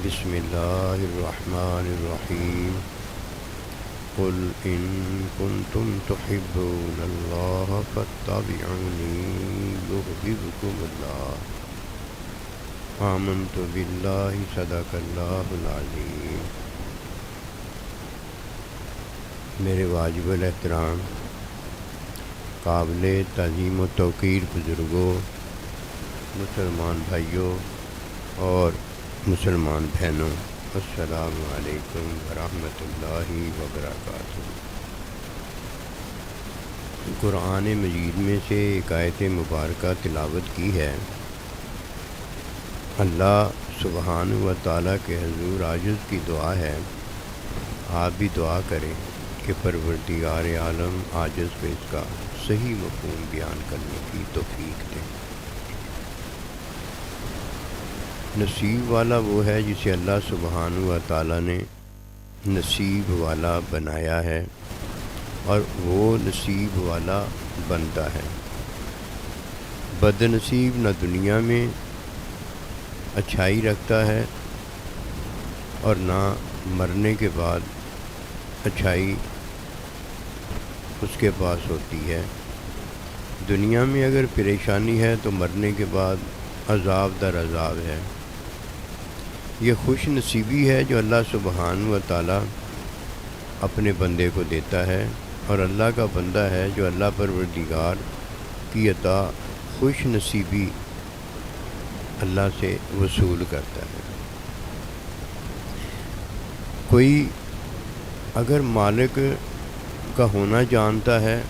بسم اللہ الرحمن الرحیم قل ان کنتم تحبون اللہ فاتبعونی یحببکم اللہ آمنت باللہ صدق اللہ العظیم۔ میرے واجب الاحترام قابل تعظیم و توقیر بزرگوں، مسلمان بھائیوں اور مسلمان بہنوں، السلام علیکم ورحمۃ اللہ وبرکاتہ۔ قرآن مجید میں سے ایک آیت مبارکہ تلاوت کی ہے۔ اللہ سبحانہ و تعالیٰ کے حضور عاجز کی دعا ہے، آپ بھی دعا کریں کہ پروردگار عالم عاجز کو اس کا صحیح مفہوم بیان کرنے کی توفیق دے۔ نصیب والا وہ ہے جسے اللہ سبحانہ و تعالیٰ نے نصیب والا بنایا ہے اور وہ نصیب والا بنتا ہے۔ بد نصیب نہ دنیا میں اچھائی رکھتا ہے اور نہ مرنے کے بعد اچھائی اس کے پاس ہوتی ہے۔ دنیا میں اگر پریشانی ہے تو مرنے کے بعد عذاب در عذاب ہے۔ یہ خوش نصیبی ہے جو اللہ سبحانہ و تعالیٰ اپنے بندے کو دیتا ہے، اور اللہ کا بندہ ہے جو اللہ پروردگار کی عطا خوش نصیبی اللہ سے وصول کرتا ہے۔ کوئی اگر مالک کا ہونا جانتا ہے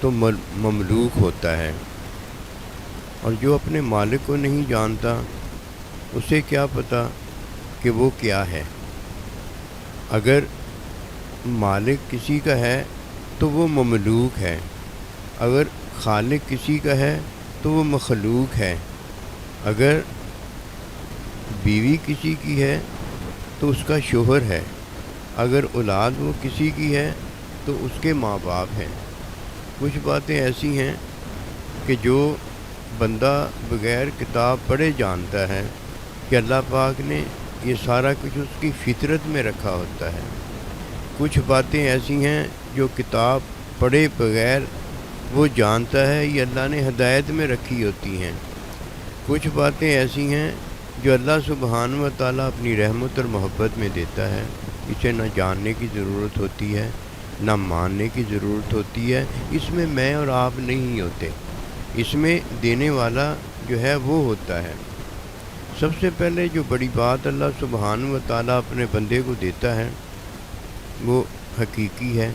تو مملوک ہوتا ہے، اور جو اپنے مالک کو نہیں جانتا اسے کیا پتہ کہ وہ کیا ہے۔ اگر مالک کسی کا ہے تو وہ مملوک ہے، اگر خالق کسی کا ہے تو وہ مخلوق ہے، اگر بیوی کسی کی ہے تو اس کا شوہر ہے، اگر اولاد وہ کسی کی ہے تو اس کے ماں باپ ہیں۔ کچھ باتیں ایسی ہیں کہ جو بندہ بغیر کتاب پڑھے جانتا ہے کہ اللہ پاک نے یہ سارا کچھ اس کی فطرت میں رکھا ہوتا ہے۔ کچھ باتیں ایسی ہیں جو کتاب پڑھے بغیر وہ جانتا ہے یہ اللہ نے ہدایت میں رکھی ہوتی ہیں۔ کچھ باتیں ایسی ہیں جو اللہ سبحانہ و تعالیٰ اپنی رحمت اور محبت میں دیتا ہے، اسے نہ جاننے کی ضرورت ہوتی ہے نہ ماننے کی ضرورت ہوتی ہے۔ اس میں میں اور آپ نہیں ہوتے، اس میں دینے والا جو ہے وہ ہوتا ہے۔ سب سے پہلے جو بڑی بات اللہ سبحانہ و تعالیٰ اپنے بندے کو دیتا ہے وہ حقیقی ہے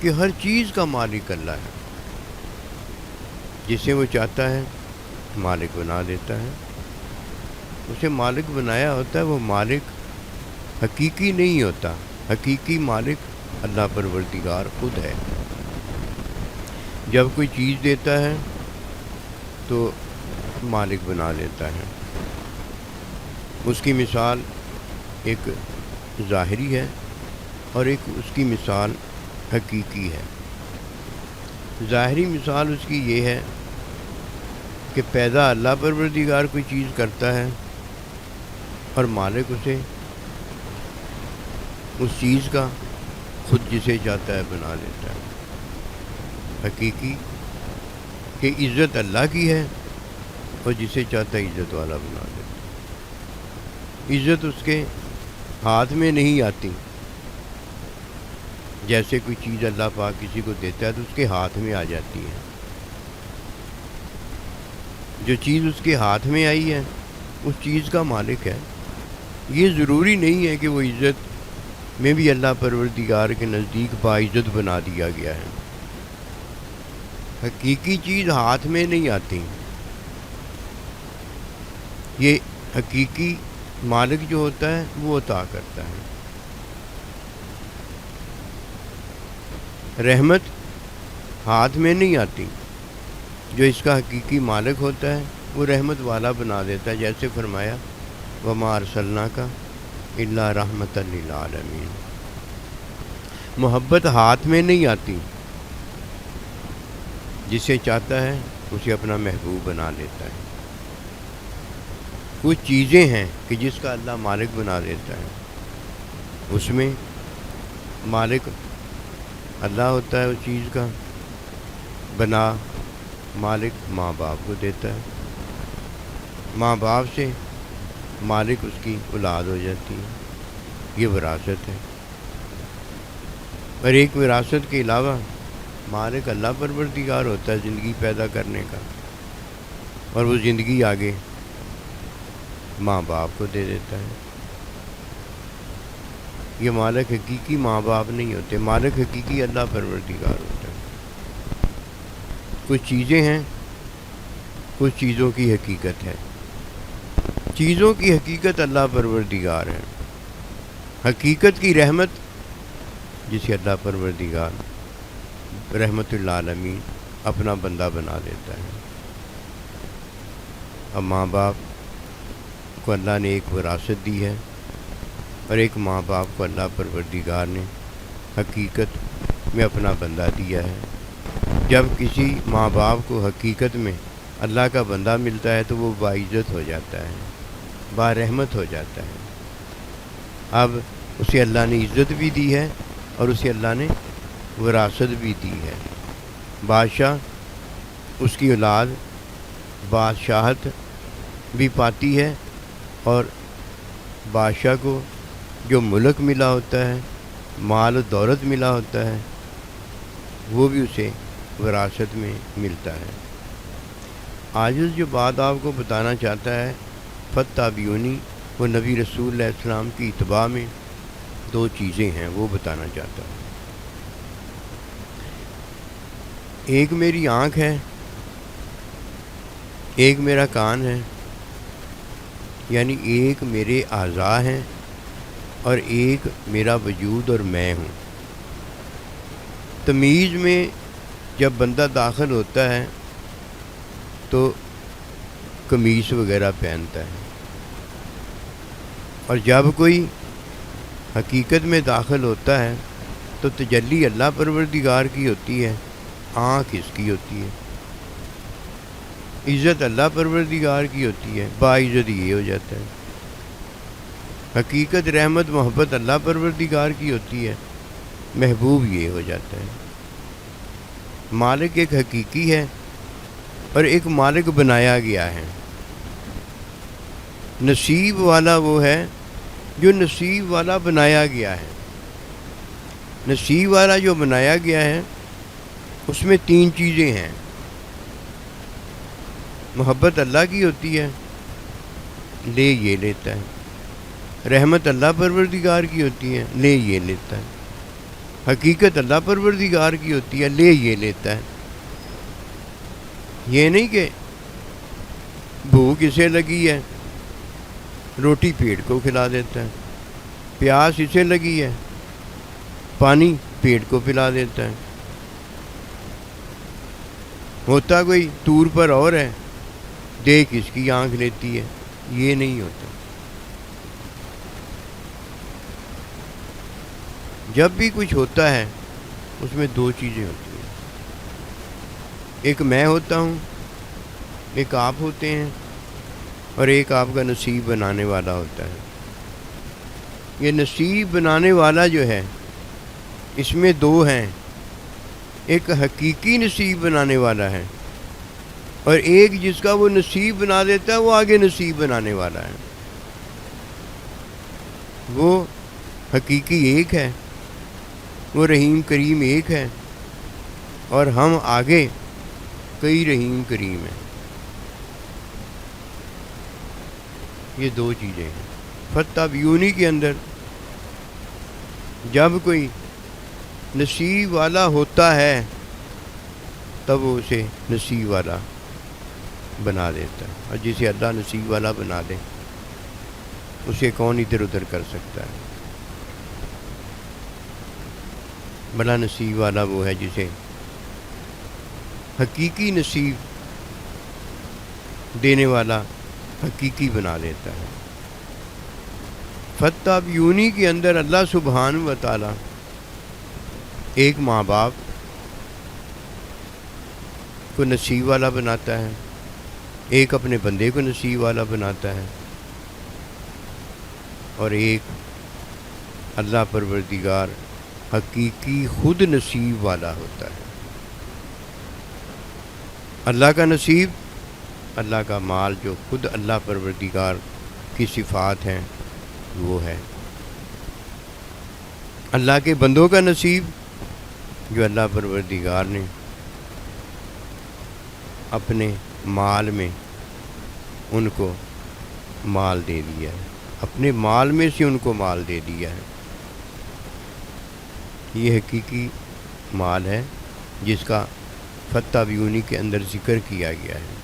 کہ ہر چیز کا مالک اللہ ہے۔ جسے وہ چاہتا ہے مالک بنا دیتا ہے، اسے مالک بنایا ہوتا ہے۔ وہ مالک حقیقی نہیں ہوتا، حقیقی مالک اللہ پروردگار خود ہے۔ جب کوئی چیز دیتا ہے تو مالک بنا دیتا ہے۔ اس کی مثال ایک ظاہری ہے اور ایک اس کی مثال حقیقی ہے۔ ظاہری مثال اس کی یہ ہے کہ پیدا اللہ پروردگار کوئی چیز کرتا ہے اور مالک اسے اس چیز کا خود جسے چاہتا ہے بنا دیتا ہے۔ حقیقی کہ عزت اللہ کی ہے اور جسے چاہتا ہے عزت والا بنا دیتا ہے۔ عزت اس کے ہاتھ میں نہیں آتی۔ جیسے کوئی چیز اللہ پاک کسی کو دیتا ہے تو اس کے ہاتھ میں آ جاتی ہے۔ جو چیز اس کے ہاتھ میں آئی ہے اس چیز کا مالک ہے۔ یہ ضروری نہیں ہے کہ وہ عزت میں بھی اللہ پروردگار کے نزدیک باعزت بنا دیا گیا ہے۔ حقیقی چیز ہاتھ میں نہیں آتی، یہ حقیقی مالک جو ہوتا ہے وہ عطا کرتا ہے۔ رحمت ہاتھ میں نہیں آتی، جو اس کا حقیقی مالک ہوتا ہے وہ رحمت والا بنا دیتا ہے۔ جیسے فرمایا وَمَا أَرْسَلْنَاكَ إِلَّا رَحْمَةً لِّلْعَالَمِينَ۔ محبت ہاتھ میں نہیں آتی، جسے چاہتا ہے اسے اپنا محبوب بنا لیتا ہے۔ کچھ چیزیں ہیں کہ جس کا اللہ مالک بنا دیتا ہے، اس میں مالک اللہ ہوتا ہے، اس چیز کا بنا مالک ماں باپ کو دیتا ہے، ماں باپ سے مالک اس کی اولاد ہو جاتی ہے، یہ وراثت ہے۔ اور ایک وراثت کے علاوہ مالک اللہ پروردگار ہوتا ہے زندگی پیدا کرنے کا، اور وہ زندگی آگے ماں باپ کو دے دیتا ہے۔ یہ مالک حقیقی ماں باپ نہیں ہوتے، مالک حقیقی اللہ پروردگار ہوتا ہے۔ کچھ چیزیں ہیں، کچھ چیزوں کی حقیقت ہے۔ چیزوں کی حقیقت اللہ پروردگار ہے، حقیقت کی رحمت جسے اللہ پروردگار رحمت العالمین اپنا بندہ بنا دیتا ہے۔ اب ماں باپ کو اللہ نے ایک وراثت دی ہے، اور ایک ماں باپ کو اللہ پروردگار نے حقیقت میں اپنا بندہ دیا ہے۔ جب کسی ماں باپ کو حقیقت میں اللہ کا بندہ ملتا ہے تو وہ باعزت ہو جاتا ہے، بارحمت ہو جاتا ہے۔ اب اسے اللہ نے عزت بھی دی ہے اور اسے اللہ نے وراثت بھی دی ہے۔ بادشاہ اس کی اولاد بادشاہت بھی پاتی ہے، اور بادشاہ کو جو ملک ملا ہوتا ہے، مال و دولت ملا ہوتا ہے، وہ بھی اسے وراثت میں ملتا ہے۔ آج جو بات آپ کو بتانا چاہتا ہے فتابیونی، وہ نبی رسول اللہ علیہ السلام کی اتباع میں دو چیزیں ہیں، وہ بتانا چاہتا ہوں۔ ایک میری آنکھ ہے، ایک میرا کان ہے، یعنی ایک میرے اعضاء ہیں اور ایک میرا وجود اور میں ہوں۔ تمیز میں جب بندہ داخل ہوتا ہے تو قمیص وغیرہ پہنتا ہے، اور جب کوئی حقیقت میں داخل ہوتا ہے تو تجلی اللہ پروردگار کی ہوتی ہے، آنکھ اس کی ہوتی ہے، عزت اللہ پروردگار کی ہوتی ہے، باعزت یہ ہو جاتا ہے۔ حقیقت رحمت محبت اللہ پروردگار کی ہوتی ہے، محبوب یہ ہو جاتا ہے۔ مالک ایک حقیقی ہے اور ایک مالک بنایا گیا ہے۔ نصیب والا وہ ہے جو نصیب والا بنایا گیا ہے۔ نصیب والا جو بنایا گیا ہے اس میں تین چیزیں ہیں۔ محبت اللہ کی ہوتی ہے، لے یہ لیتا ہے۔ رحمت اللہ پروردگار کی ہوتی ہے، لے یہ لیتا ہے۔ حقیقت اللہ پروردگار کی ہوتی ہے، لے یہ لیتا ہے۔ یہ نہیں کہ بھوک اسے لگی ہے، روٹی پیٹ کو کھلا دیتا ہے، پیاس اسے لگی ہے، پانی پیٹ کو پلا دیتا ہے۔ ہوتا کوئی طور پر اور ہے، دیکھ اس کی آنکھ لیتی ہے، یہ نہیں ہوتا۔ جب بھی کچھ ہوتا ہے اس میں دو چیزیں ہوتی ہیں، ایک میں ہوتا ہوں، ایک آپ ہوتے ہیں، اور ایک آپ کا نصیب بنانے والا ہوتا ہے۔ یہ نصیب بنانے والا جو ہے اس میں دو ہیں، ایک حقیقی نصیب بنانے والا ہے، اور ایک جس کا وہ نصیب بنا دیتا ہے وہ آگے نصیب بنانے والا ہے۔ وہ حقیقی ایک ہے، وہ رحیم کریم ایک ہے، اور ہم آگے کئی رحیم کریم ہیں۔ یہ دو چیزیں ہیں۔ فتابیونی کے اندر جب کوئی نصیب والا ہوتا ہے تب وہ اسے نصیب والا بنا دیتا ہے، اور جسے اللہ نصیب والا بنا دے اسے کون ادھر ادھر کر سکتا ہے۔ بڑا نصیب والا وہ ہے جسے حقیقی نصیب دینے والا حقیقی بنا دیتا ہے۔ فتابیونی کے اندر اللہ سبحانہ و تعالی ایک ماں باپ کو نصیب والا بناتا ہے، ایک اپنے بندے کو نصیب والا بناتا ہے، اور ایک اللہ پروردگار حقیقی خود نصیب والا ہوتا ہے۔ اللہ کا نصیب، اللہ کا مال جو خود اللہ پروردگار کی صفات ہیں وہ ہے۔ اللہ کے بندوں کا نصیب جو اللہ پروردگار نے اپنے مال میں ان کو مال دے دیا ہے، اپنے مال میں سے ان کو مال دے دیا ہے۔ یہ حقیقی مال ہے جس کا فتح بیونی کے اندر ذکر کیا گیا ہے۔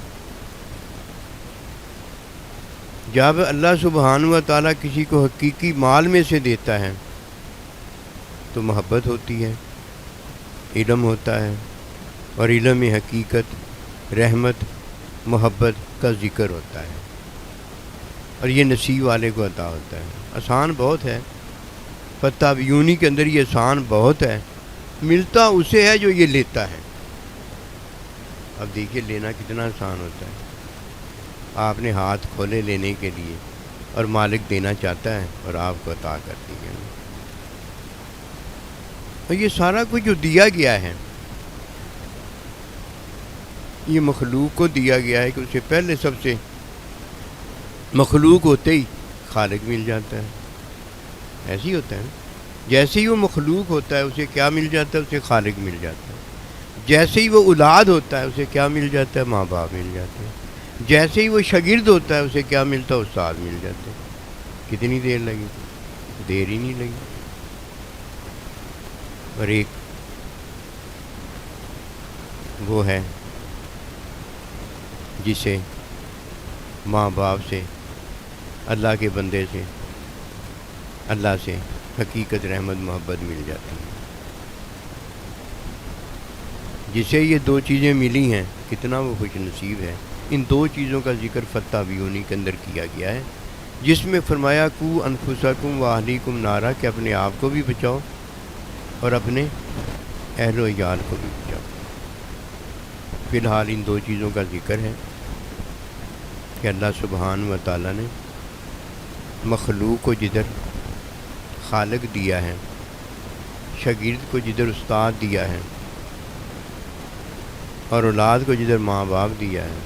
جب اللہ سبحانہ و تعالیٰ کسی کو حقیقی مال میں سے دیتا ہے تو محبت ہوتی ہے، علم ہوتا ہے، اور علم میں حقیقت، رحمت، محبت کا ذکر ہوتا ہے، اور یہ نصیب والے کو عطا ہوتا ہے۔ آسان بہت ہے، فتح بیونی کے اندر یہ آسان بہت ہے، ملتا اسے ہے جو یہ لیتا ہے۔ اب دیکھیے لینا کتنا آسان ہوتا ہے۔ آپ نے ہاتھ کھولے لینے کے لیے، اور مالک دینا چاہتا ہے اور آپ کو عطا کر دیا۔ اور یہ سارا کچھ جو دیا گیا ہے یہ مخلوق کو دیا گیا ہے کہ اسے پہلے سب سے مخلوق ہوتے ہی خالق مل جاتا ہے۔ ایسے ہی ہوتا ہے نا، جیسے ہی وہ مخلوق ہوتا ہے اسے کیا مل جاتا ہے؟ اسے خالق مل جاتا ہے۔ جیسے ہی وہ اولاد ہوتا ہے اسے کیا مل جاتا ہے؟ ماں باپ مل جاتے ہیں۔ جیسے ہی وہ شاگرد ہوتا ہے اسے کیا ملتا ہے؟ استاد مل جاتے ہیں۔ کتنی دیر لگی؟ دیر ہی نہیں لگی۔ اور ایک وہ ہے جسے ماں باپ سے، اللہ کے بندے سے، اللہ سے حقیقت، رحمت، محبت مل جاتی ہے۔ جسے یہ دو چیزیں ملی ہیں کتنا وہ خوش نصیب ہے۔ ان دو چیزوں کا ذکر فتح بیونی کے اندر کیا گیا ہے، جس میں فرمایا کو انفسکم و اہلیکم نارا کہ اپنے آپ کو بھی بچاؤ اور اپنے اہل و عیال کو بھی بچاؤ۔ فی الحال ان دو چیزوں کا ذکر ہے کہ اللہ سبحانہ و تعالیٰ نے مخلوق کو جدھر خالق دیا ہے، شاگرد کو جدھر استاد دیا ہے، اور اولاد کو جدھر ماں باپ دیا ہے،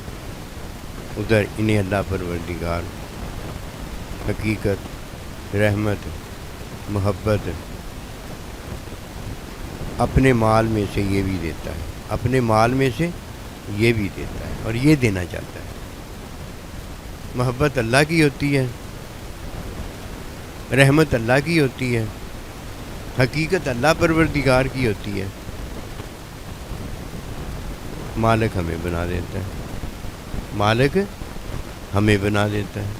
ادھر انہیں اللہ پروردگار حقیقت، رحمت، محبت اپنے مال میں سے یہ بھی دیتا ہے، اپنے مال میں سے یہ بھی دیتا ہے، اور یہ دینا چاہتا ہے۔ محبت اللہ کی ہوتی ہے، رحمت اللہ کی ہوتی ہے، حقیقت اللہ پروردگار کی ہوتی ہے۔ مالک ہمیں بنا دیتا ہے، مالک ہمیں بنا دیتا ہے۔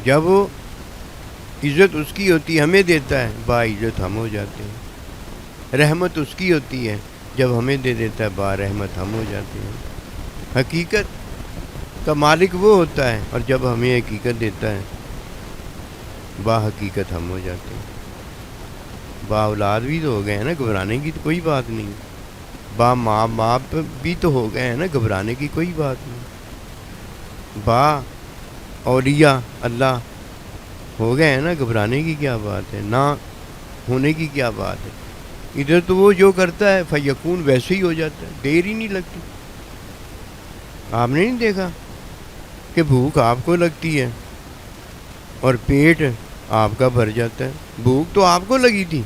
جب وہ عزت اس کی ہوتی ہے ہمیں دیتا ہے، با عزت ہم ہو جاتے ہیں۔ رحمت اس کی ہوتی ہے، جب ہمیں دے دیتا ہے با رحمت ہم ہو جاتے ہیں۔ حقیقت کا مالک وہ ہوتا ہے، اور جب ہمیں حقیقت دیتا ہے با حقیقت ہم ہو جاتے ہیں۔ با اولاد بھی تو ہو گئے ہیں نا، گھبرانے کی تو کوئی بات نہیں۔ با ماں باپ بھی تو ہو گئے ہیں نا، گھبرانے کی کوئی بات نہیں۔ با اولیاء اللہ ہو گئے ہیں نا، گھبرانے کی کیا بات ہے، نہ ہونے کی کیا بات ہے۔ ادھر تو وہ جو کرتا ہے فیکون ویسے ہی ہو جاتا ہے، دیر ہی نہیں لگتی۔ آپ نے نہیں دیکھا کہ بھوک آپ کو لگتی ہے اور پیٹ آپ کا بھر جاتا ہے؟ بھوک تو آپ کو لگی تھی،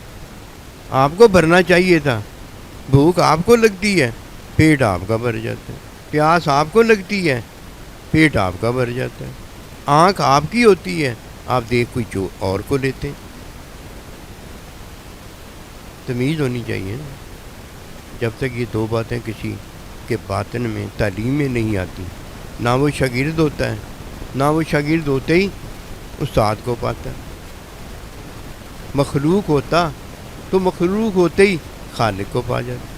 آپ کو بھرنا چاہیے تھا۔ بھوک آپ کو لگتی ہے، پیٹ آپ کا بھر جاتا ہے۔ پیاس آپ کو لگتی ہے، پیٹ آپ کا بھر جاتا ہے۔ آنکھ آپ کی ہوتی ہے، آپ دیکھ کوئی جو اور کو لیتے ہیں۔ تمیز ہونی چاہیے نا۔ جب تک یہ دو باتیں کسی کے باطن میں، تعلیم میں نہیں آتی، نہ وہ شاگرد ہوتا ہے، نہ وہ شاگرد ہوتے ہی استاد کو پاتا ہے۔ مخلوق ہوتا تو مخلوق ہوتے ہی خالق کو پا جاتا۔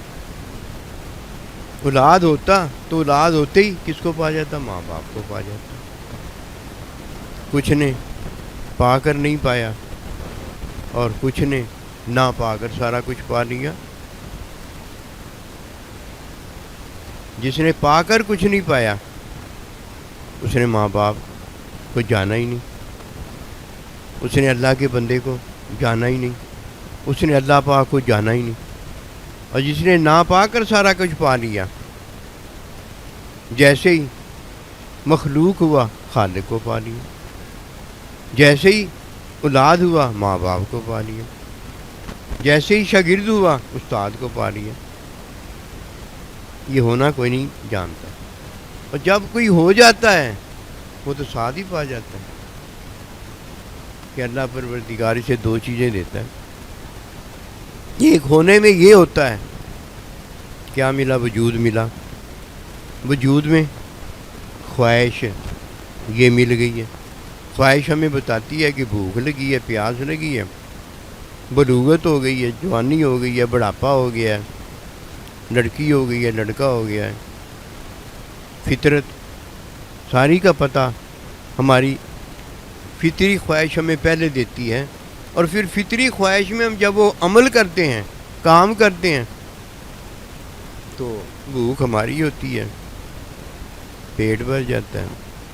اولاد ہوتا تو اولاد ہوتے ہی کس کو پا جاتا؟ ماں باپ کو پا جاتا۔ کچھ نے پا کر نہیں پایا، اور کچھ نے نہ پا کر سارا کچھ پا لیا۔ جس نے پا کر کچھ نہیں پایا اس نے ماں باپ کو جانا ہی نہیں۔ اس نے اللہ کے بندے کو جانا ہی نہیں، اس نے اللہ پاک کو جانا ہی نہیں، اور جس نے نا پا کر سارا کچھ پا لیا، جیسے ہی مخلوق ہوا خالق کو پا لیا، جیسے ہی اولاد ہوا ماں باپ کو پا لیا، جیسے ہی شاگرد ہوا استاد کو پا لیا۔ یہ ہونا کوئی نہیں جانتا، اور جب کوئی ہو جاتا ہے وہ تو ساتھ ہی پا جاتا ہے کہ اللہ پروردگار سے دو چیزیں دیتا ہے۔ ایک ہونے میں یہ ہوتا ہے، کیا ملا؟ وجود ملا، وجود میں خواہش یہ مل گئی ہے۔ خواہش ہمیں بتاتی ہے کہ بھوک لگی ہے، پیاس لگی ہے، بلوغت ہو گئی ہے، جوانی ہو گئی ہے، بڑھاپا ہو گیا ہے، لڑکی ہو گئی ہے، لڑکا ہو گیا ہے۔ فطرت ساری کا پتہ ہماری فطری خواہش ہمیں پہلے دیتی ہے، اور پھر فطری خواہش میں ہم جب وہ عمل کرتے ہیں، کام کرتے ہیں، تو بھوک ہماری ہوتی ہے، پیٹ بھر جاتا ہے،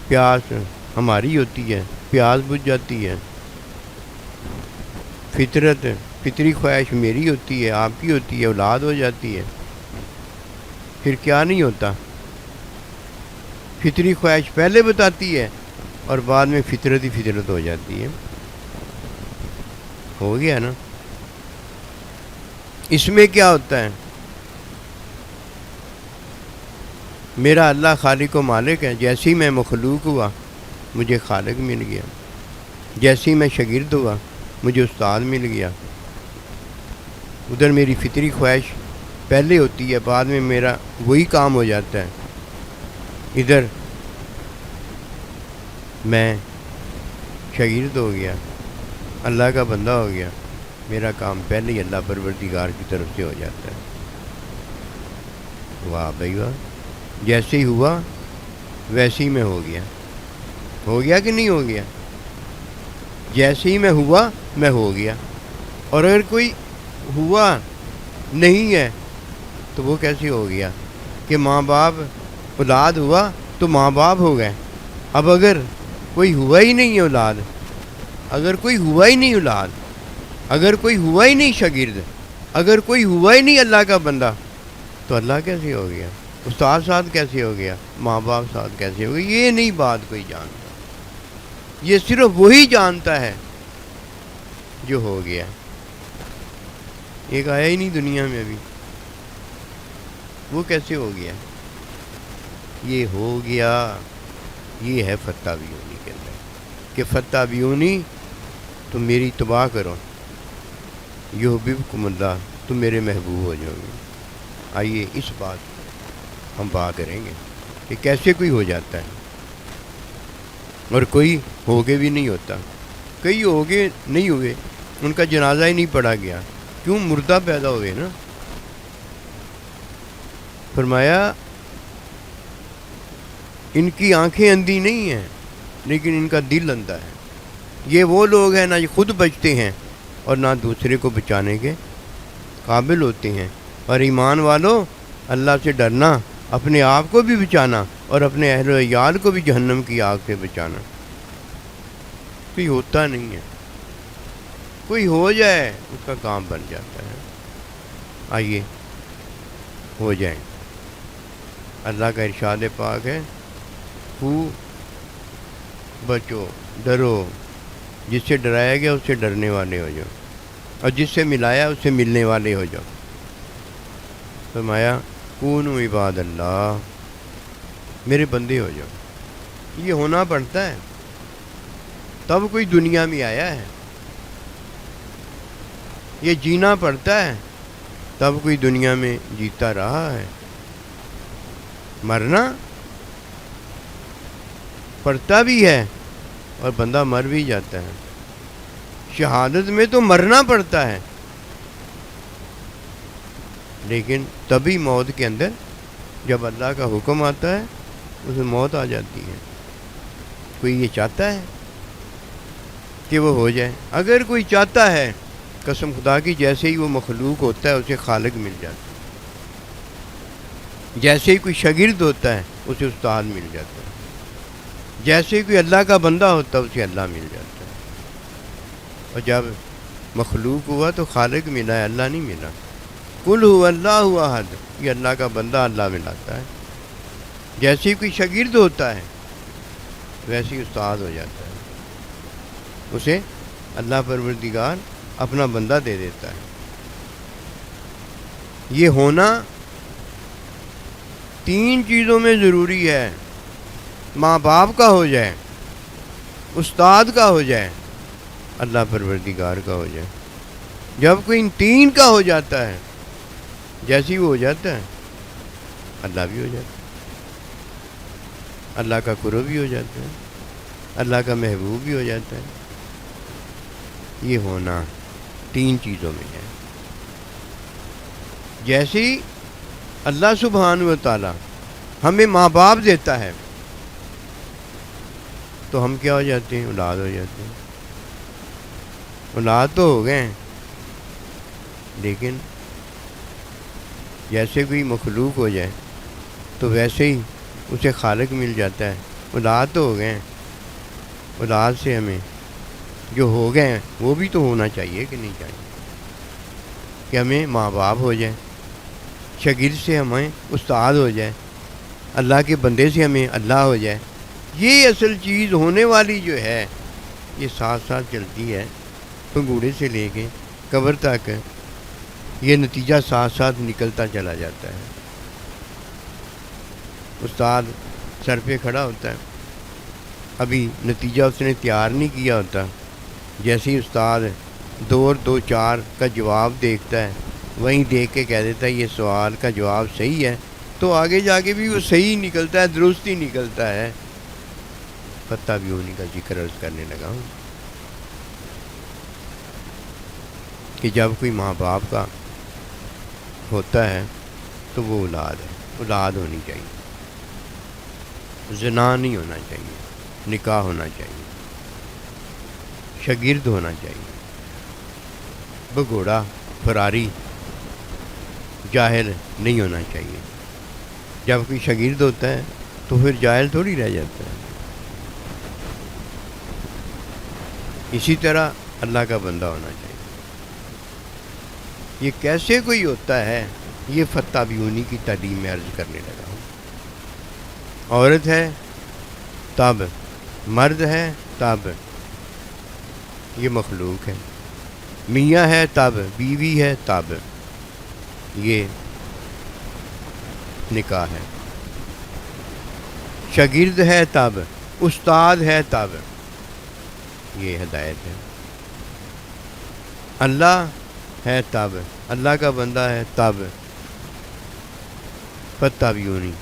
پیاس ہماری ہوتی ہے، پیاس بجھ جاتی ہے۔ فطرت فطری خواہش میری ہوتی ہے، آپ کی ہوتی ہے، اولاد ہو جاتی ہے۔ پھر کیا نہیں ہوتا؟ فطری خواہش پہلے بتاتی ہے اور بعد میں فطرت ہی فطرت ہو جاتی ہے۔ ہو گیا نا؟ اس میں کیا ہوتا ہے؟ میرا اللہ خالق و مالک ہے، جیسے ہی میں مخلوق ہوا مجھے خالق مل گیا، جیسے ہی میں شاگرد ہوا مجھے استاد مل گیا۔ ادھر میری فطری خواہش پہلے ہوتی ہے، بعد میں میرا وہی کام ہو جاتا ہے۔ ادھر میں شاگرد ہو گیا، اللہ کا بندہ ہو گیا، میرا کام پہلے ہی اللہ پروردگار کی طرف سے ہو جاتا ہے۔ واہ بھائی واہ! جیسے ہی ہوا ویسے ہی میں ہو گیا۔ ہو گیا کہ نہیں ہو گیا؟ جیسے ہی میں ہوا میں ہو گیا۔ اور اگر کوئی ہوا نہیں ہے تو وہ کیسے ہو گیا؟ کہ ماں باپ اولاد ہوا تو ماں باپ ہو گئے۔ اب اگر کوئی ہوا ہی نہیں ہے اولاد، اگر کوئی ہوا ہی نہیں اولاد، اگر کوئی ہوا ہی نہیں شاگرد، اگر کوئی ہوا ہی نہیں اللہ کا بندہ، تو اللہ کیسے ہو گیا؟ استاد ساتھ کیسے ہو گیا؟ ماں باپ ساتھ کیسے ہو گیا؟ یہ نہیں بات کوئی جانتا، یہ صرف وہی جانتا ہے جو ہو گیا۔ ایک آیا ہی نہیں دنیا میں ابھی، وہ کیسے ہو گیا؟ یہ ہو گیا۔ یہ ہے فتح بیونی کے اندر کہ فتح بیونی تم میری تباہ کرو، یحببکم اللہ، تم میرے محبوب ہو جاؤ گے۔ آئیے اس بات ہم بات کریں گے کہ کیسے کوئی ہو جاتا ہے اور کوئی ہوگے بھی نہیں ہوتا۔ کئی ہوگے نہیں ہوئے، ان کا جنازہ ہی نہیں پڑھا گیا، کیوں؟ مردہ پیدا ہوئے نا۔ فرمایا ان کی آنکھیں اندھی نہیں ہیں لیکن ان کا دل اندھا ہے۔ یہ وہ لوگ ہیں نہ خود بچتے ہیں اور نہ دوسرے کو بچانے کے قابل ہوتے ہیں۔ اور ایمان والوں، اللہ سے ڈرنا، اپنے آپ کو بھی بچانا اور اپنے اہل و عیال کو بھی جہنم کی آگ سے بچانا۔ کوئی ہوتا نہیں ہے، کوئی ہو جائے اس کا کام بن جاتا ہے۔ آئیے ہو جائیں۔ اللہ کا ارشاد پاک ہے، بچو، ڈرو، جس سے ڈرایا گیا اس سے ڈرنے والے ہو جاؤ، اور جس سے ملایا اس سے ملنے والے ہو جاؤ۔ فرمایا کونوا عباد اللہ، میرے بندے ہو جاؤ۔ یہ ہونا پڑتا ہے، تب کوئی دنیا میں آیا ہے۔ یہ جینا پڑتا ہے، تب کوئی دنیا میں جیتا رہا ہے۔ مرنا پڑتا بھی ہے اور بندہ مر بھی جاتا ہے۔ شہادت میں تو مرنا پڑتا ہے، لیکن تبھی موت کے اندر جب اللہ کا حکم آتا ہے اسے موت آ جاتی ہے۔ کوئی یہ چاہتا ہے کہ وہ ہو جائے؟ اگر کوئی چاہتا ہے، قسم خدا کی، جیسے ہی وہ مخلوق ہوتا ہے اسے خالق مل جاتا ہے، جیسے ہی کوئی شاگرد ہوتا ہے اسے استاد مل جاتا ہے، جیسے ہی کوئی اللہ کا بندہ ہوتا ہے اسے اللہ مل جاتا ہے۔ اور جب مخلوق ہوا تو خالق ملا ہے، اللہ نہیں ملا۔ قل هو اللہ احد، یہ اللہ کا بندہ اللہ ملاتا ہے۔ جیسے ہی کوئی شاگرد ہوتا ہے ویسے ہی استاد ہو جاتا ہے، اسے اللہ پروردگار اپنا بندہ دے دیتا ہے۔ یہ ہونا تین چیزوں میں ضروری ہے، ماں باپ کا ہو جائے، استاد کا ہو جائے، اللہ پروردگار کا ہو جائے۔ جب کوئی ان تین کا ہو جاتا ہے، جیسی وہ ہو جاتا ہے، اللہ بھی ہو جاتا ہے، اللہ کا قرب بھی ہو جاتا ہے، اللہ کا محبوب بھی ہو جاتا ہے۔ یہ ہونا تین چیزوں میں ہے۔ جیسے ہی اللہ سبحانہ و تعالی ہمیں ماں باپ دیتا ہے تو ہم کیا ہو جاتے ہیں؟ اولاد ہو جاتے ہیں۔ اولاد تو ہو گئے ہیں، لیکن جیسے کوئی مخلوق ہو جائے تو ویسے ہی اسے خالق مل جاتا ہے۔ اولاد تو ہو گئے ہیں، اولاد سے ہمیں جو ہو گئے ہیں وہ بھی تو ہونا چاہیے کہ نہیں چاہیے، کہ ہمیں ماں باپ ہو جائیں، شاگرد سے ہمیں استاد ہو جائے، اللہ کے بندے سے ہمیں اللہ ہو جائے۔ یہ اصل چیز ہونے والی جو ہے، یہ ساتھ ساتھ چلتی ہے، پنگوڑے سے لے کے قبر تک یہ نتیجہ ساتھ ساتھ نکلتا چلا جاتا ہے۔ استاد سر پہ کھڑا ہوتا ہے، ابھی نتیجہ اس نے تیار نہیں کیا ہوتا، جیسے ہی استاد 2 اور 2 4 کا جواب دیکھتا ہے، وہیں دیکھ کے کہہ دیتا ہے یہ سوال کا جواب صحیح ہے، تو آگے جا کے بھی وہ صحیح نکلتا ہے، درست ہی نکلتا ہے۔ فتح بھی ہونے کا ذکر عرض کرنے لگا ہوں کہ جب کوئی ماں باپ کا ہوتا ہے تو وہ اولاد ہے، اولاد ہونی چاہیے، زنا نہیں ہونا چاہیے، نکاح ہونا چاہیے، شاگرد ہونا چاہیے، بگوڑا فراری جاہل نہیں ہونا چاہیے۔ جب کوئی شاگرد ہوتا ہے تو پھر جاہل تھوڑی رہ جاتا ہے۔ اسی طرح اللہ کا بندہ ہونا چاہیے۔ یہ کیسے کوئی ہوتا ہے، یہ فتح بیونی کی تعلیم میں عرض کرنے لگا ہوں۔ عورت ہے تب، مرد ہے تب، یہ مخلوق ہے۔ میاں ہے تب، بیوی ہے تب، یہ نکاح ہے۔ شاگرد ہے تب، استاد ہے تب، یہ ہدایت ہے۔ اللہ ہے تب، اللہ کا بندہ ہے تب، فتح بیونی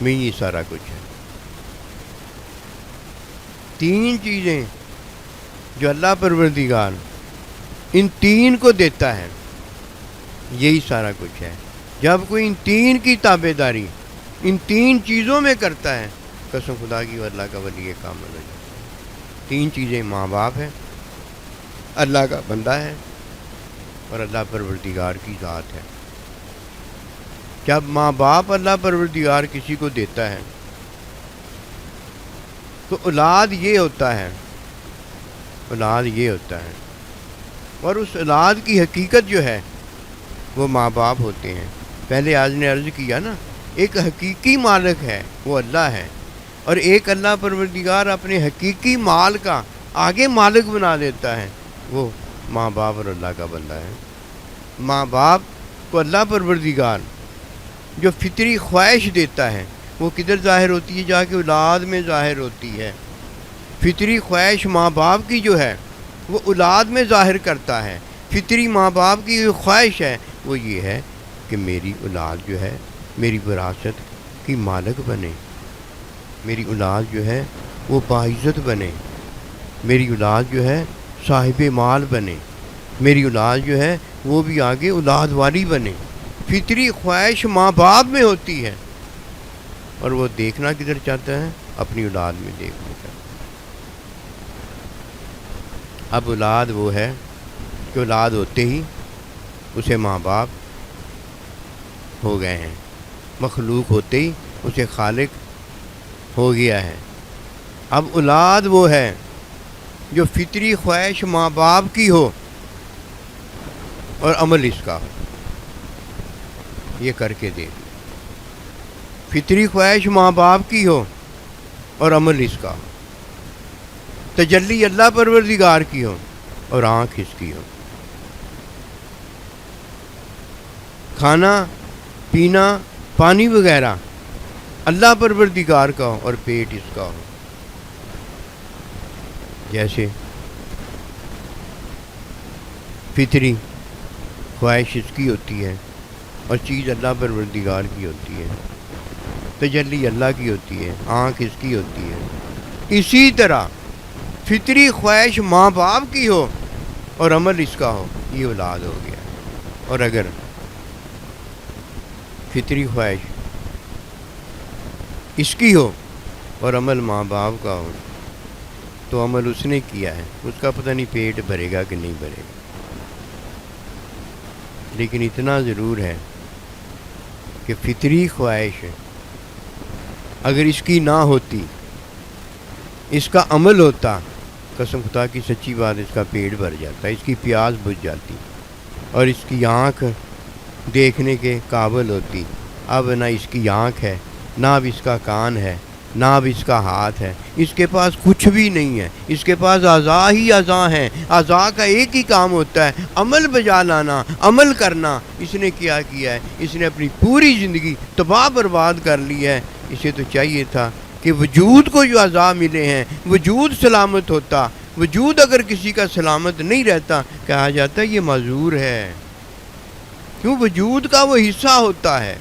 میں یہ سارا کچھ ہے۔ تین چیزیں جو اللہ پروردگار ان تین کو دیتا ہے، یہی سارا کچھ ہے۔ جب کوئی ان تین کی تابع داری ان تین چیزوں میں کرتا ہے، قسم خدا کی وہ اللہ کا ولی کامل ہو جاتا ہے۔ تین چیزیں ماں باپ ہے، اللہ کا بندہ ہے، اور اللہ پروردگار کی ذات ہے۔ جب ماں باپ اللہ پروردگار کسی کو دیتا ہے تو اولاد یہ ہوتا ہے، اولاد یہ ہوتا ہے، اور اس اولاد کی حقیقت جو ہے وہ ماں باپ ہوتے ہیں۔ پہلے آج نے عرض کیا نا، ایک حقیقی مالک ہے وہ اللہ ہے، اور ایک اللہ پروردگار اپنے حقیقی مال کا آگے مالک بنا دیتا ہے، وہ ماں باپ اور اللہ کا بندہ ہے۔ ماں باپ کو اللہ پروردگار جو فطری خواہش دیتا ہے وہ کدھر ظاہر ہوتی ہے؟ جا کے اولاد میں ظاہر ہوتی ہے۔ فطری خواہش ماں باپ کی جو ہے وہ اولاد میں ظاہر کرتا ہے۔ فطری ماں باپ کی جو خواہش ہے وہ یہ ہے کہ میری اولاد جو ہے میری وراثت کی مالک بنے، میری اولاد جو ہے وہ باعزت بنے، میری اولاد جو ہے صاحب مال بنے، میری اولاد جو ہے وہ بھی آگے اولاد والی بنے۔ فطری خواہش ماں باپ میں ہوتی ہے، اور وہ دیکھنا کدھر چاہتا ہے؟ اپنی اولاد میں دیکھنا چاہتا ہے۔ اب اولاد وہ ہے کہ اولاد ہوتے ہی اسے ماں باپ ہو گئے ہیں، مخلوق ہوتے ہی اسے خالق ہو گیا ہے۔ اب اولاد وہ ہے جو فطری خواہش ماں باپ کی ہو اور عمل اس کا ہو، یہ کر کے دیکھ۔ فطری خواہش ماں باپ کی ہو اور عمل اس کا ہو، تجلی اللہ پروردگار کی ہو اور آنکھ اس کی ہو، کھانا پینا پانی وغیرہ اللہ پروردگار کا ہو اور پیٹ اس کا ہو۔ جیسے فطری خواہش اس کی ہوتی ہے اور چیز اللہ پروردگار کی ہوتی ہے، تجلی اللہ کی ہوتی ہے، آنکھ اس کی ہوتی ہے۔ اسی طرح فطری خواہش ماں باپ کی ہو اور عمل اس کا ہو، یہ اولاد ہو گیا۔ اور اگر فطری خواہش اس کی ہو اور عمل ماں باپ کا ہو، تو عمل اس نے کیا ہے، اس کا پتہ نہیں پیٹ بھرے گا کہ نہیں بھرے گا، لیکن اتنا ضرور ہے کہ فطری خواہش اگر اس کی نہ ہوتی، اس کا عمل ہوتا، قسم خدا کی سچی بات، اس کا پیٹ بھر جاتا، اس کی پیاس بجھ جاتی اور اس کی آنکھ دیکھنے کے قابل ہوتی۔ اب نہ اس کی آنکھ ہے، نہ اب اس کا کان ہے، نہ اب اس کا ہاتھ ہے، اس کے پاس کچھ بھی نہیں ہے، اس کے پاس اعضاء ہی اعضاء ہیں۔ اعضاء کا ایک ہی کام ہوتا ہے، عمل بجا لانا، عمل کرنا۔ اس نے کیا ہے؟ اس نے اپنی پوری زندگی تباہ برباد کر لی ہے۔ اسے تو چاہیے تھا کہ وجود کو جو اعضاء ملے ہیں، وجود سلامت ہوتا۔ وجود اگر کسی کا سلامت نہیں رہتا، کہا جاتا ہے یہ معذور ہے، کیوں؟ وجود کا وہ حصہ ہوتا ہے،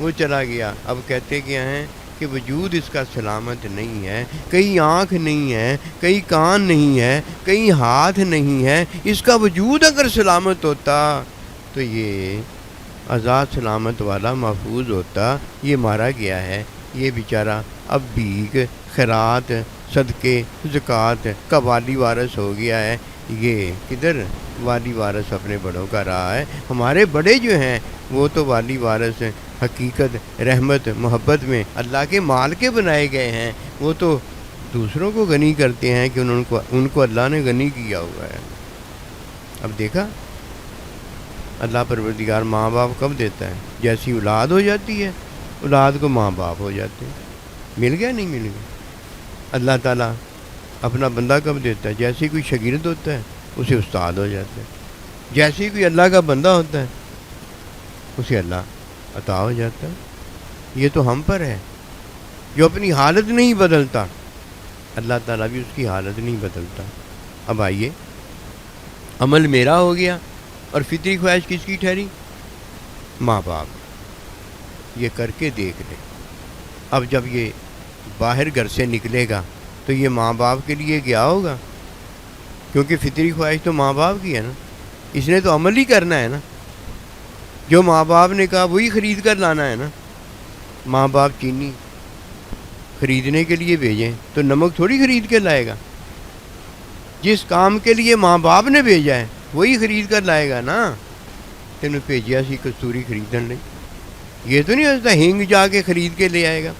وہ چلا گیا۔ اب کہتے کیا ہیں کہ وجود اس کا سلامت نہیں ہے، کہیں آنکھ نہیں ہے، کہیں کان نہیں ہے، کہیں ہاتھ نہیں ہے۔ اس کا وجود اگر سلامت ہوتا تو یہ اعضاء سلامت والا محفوظ ہوتا۔ یہ مارا گیا ہے، یہ بیچارہ اب بھیک، خیرات، صدقے، زکوٰۃ کا والی وارث ہو گیا ہے۔ یہ کدھر والی وارث اپنے بڑوں کا رہا ہے؟ ہمارے بڑے جو ہیں وہ تو والی وارث حقیقت، رحمت، محبت میں اللہ کے مال کے بنائے گئے ہیں۔ وہ تو دوسروں کو غنی کرتے ہیں کہ ان کو اللہ نے غنی کیا ہوا ہے۔ اب دیکھا، اللہ پروردگار ماں باپ کب دیتا ہے؟ جیسی اولاد ہو جاتی ہے، اولاد کو ماں باپ ہو جاتے ہیں۔ مل گیا نہیں مل گیا؟ اللہ تعالیٰ اپنا بندہ کب دیتا ہے؟ جیسے کوئی شاگرد ہوتا ہے اسے استاد ہو جاتا ہے، جیسے کوئی اللہ کا بندہ ہوتا ہے اسے اللہ عطا ہو جاتا ہے۔ یہ تو ہم پر ہے، جو اپنی حالت نہیں بدلتا، اللہ تعالیٰ بھی اس کی حالت نہیں بدلتا۔ اب آئیے، عمل میرا ہو گیا اور فطری خواہش کس کی ٹھہری؟ ماں باپ۔ یہ کر کے دیکھ لے۔ اب جب یہ باہر گھر سے نکلے گا تو یہ ماں باپ کے لیے کیا ہوگا؟ کیونکہ فطری خواہش تو ماں باپ کی ہے نا، اس نے تو عمل ہی کرنا ہے نا۔ جو ماں باپ نے کہا وہی خرید کر لانا ہے نا۔ ماں باپ چینی خریدنے کے لیے بھیجیں تو نمک تھوڑی خرید کے لائے گا۔ جس کام کے لیے ماں باپ نے بھیجا ہے وہی خرید کر لائے گا نا۔ تینوں بھیجیا سی کستوری خریدن لے، یہ تو نہیں ہوتا ہینگ جا کے خرید کے لے آئے گا۔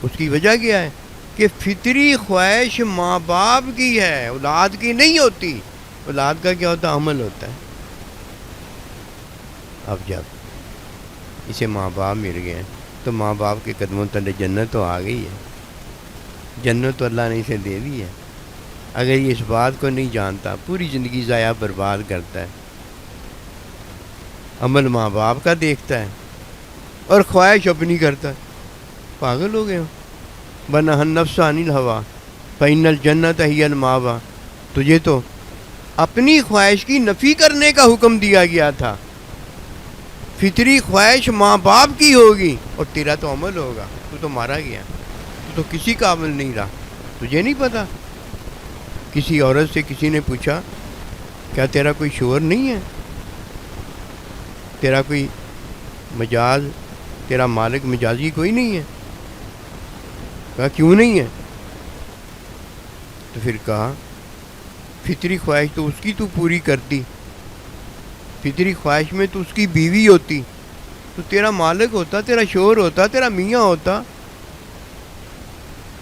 اس کی وجہ کیا ہے کہ فطری خواہش ماں باپ کی ہے، اولاد کی نہیں ہوتی۔ اولاد کا کیا ہوتا؟ عمل ہوتا ہے۔ اب جب اسے ماں باپ مل گئے تو ماں باپ کے قدموں تلے جنت تو آ گئی ہے، جنت تو اللہ نے اسے دے دی ہے۔ اگر یہ اس بات کو نہیں جانتا، پوری زندگی ضائع برباد کرتا ہے، عمل ماں باپ کا دیکھتا ہے اور خواہش اپنی کرتا ہے، پاگل ہو گئے ہو۔ بَنَهَا النَّفْسَ عَنِ الْهَوَىٰ فَإِنَّ الْجَنَّةَ هِيَ الْمَأْوَىٰ۔ تجھے تو اپنی خواہش کی نفی کرنے کا حکم دیا گیا تھا۔ فطری خواہش ماں باپ کی ہوگی اور تیرا تو عمل ہوگا، تو مارا گیا، تو کسی کا عمل نہیں رہا۔ تجھے نہیں پتا؟ کسی عورت سے کسی نے پوچھا کیا تیرا کوئی شوہر نہیں ہے؟ تیرا کوئی مجاز، تیرا مالک مجازی کوئی نہیں ہے؟ کہا کیوں نہیں ہے؟ تو پھر کہا فطری خواہش تو اس کی تو پوری کرتی، فطری خواہش میں تو اس کی بیوی ہوتی، تو تیرا مالک ہوتا، تیرا شوہر ہوتا، تیرا میاں ہوتا۔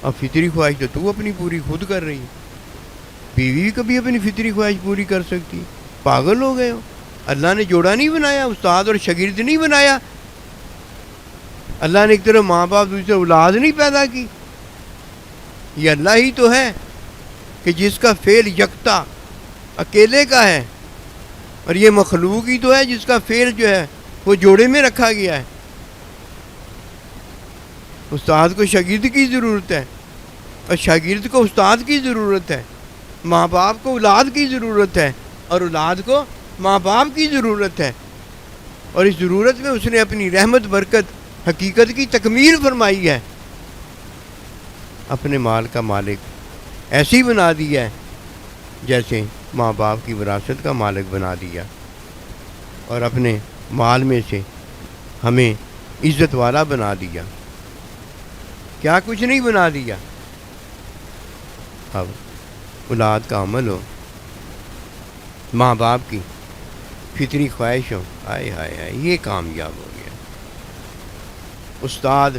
اب فطری خواہش تو اپنی پوری خود کر رہی ہے. بیوی بھی کبھی اپنی فطری خواہش پوری کر سکتی؟ پاگل ہو گئے ہو. اللہ نے جوڑا نہیں بنایا، استاد اور شاگرد نہیں بنایا. اللہ نے ایک طرف ماں باپ دوسرے اولاد نہیں پیدا کی. یہ اللہ ہی تو ہے کہ جس کا فعل یکتا اکیلے کا ہے، اور یہ مخلوق ہی تو ہے جس کا فعل جو ہے وہ جوڑے میں رکھا گیا ہے. استاد کو شاگرد کی ضرورت ہے، اور شاگرد کو استاد کی ضرورت ہے. ماں باپ کو اولاد کی ضرورت ہے، اور اولاد کو ماں باپ کی ضرورت ہے. اور اس ضرورت میں اس نے اپنی رحمت برکت حقیقت کی تکمیل فرمائی ہے. اپنے مال کا مالک ایسے ہی بنا دیا ہے جیسے ماں باپ کی وراثت کا مالک بنا دیا، اور اپنے مال میں سے ہمیں عزت والا بنا دیا. کیا کچھ نہیں بنا دیا. اب اولاد کا عمل ہو، ماں باپ کی فطری خواہش ہو، ہائے ہائے ہائے یہ کامیاب ہو گیا. استاد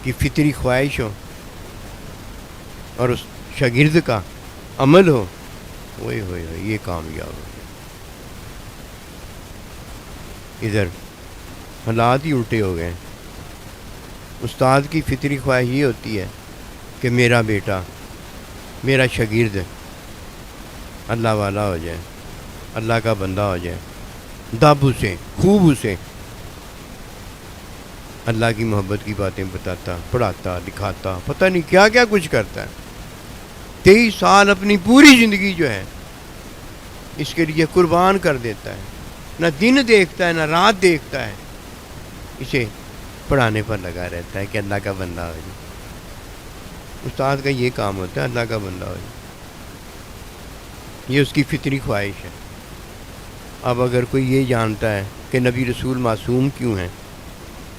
کی فطری خواہش ہو اور اس شاگرد کا عمل ہو، ہوئے ہوئے ہوئے یہ کامیاب ہو گیا. ادھر حالات ہی الٹے ہو گئے. استاد کی فطری خواہش یہ ہوتی ہے کہ میرا بیٹا، میرا شاگرد اللہ والا ہو جائے، اللہ کا بندہ ہو جائے، دب اسے خوب اسے اللہ کی محبت کی باتیں بتاتا، پڑھاتا، دکھاتا، پتہ نہیں کیا کیا کچھ کرتا ہے. 23 سال اپنی پوری زندگی جو ہے اس کے لیے قربان کر دیتا ہے. نہ دن دیکھتا ہے نہ رات دیکھتا ہے، اسے پڑھانے پر لگا رہتا ہے کہ اللہ کا بندہ ہو جائے. استاد کا یہ کام ہوتا ہے، اللہ کا بندہ ہو جائے. یہ اس کی فطری خواہش ہے. اب اگر کوئی یہ جانتا ہے کہ نبی رسول معصوم کیوں ہیں،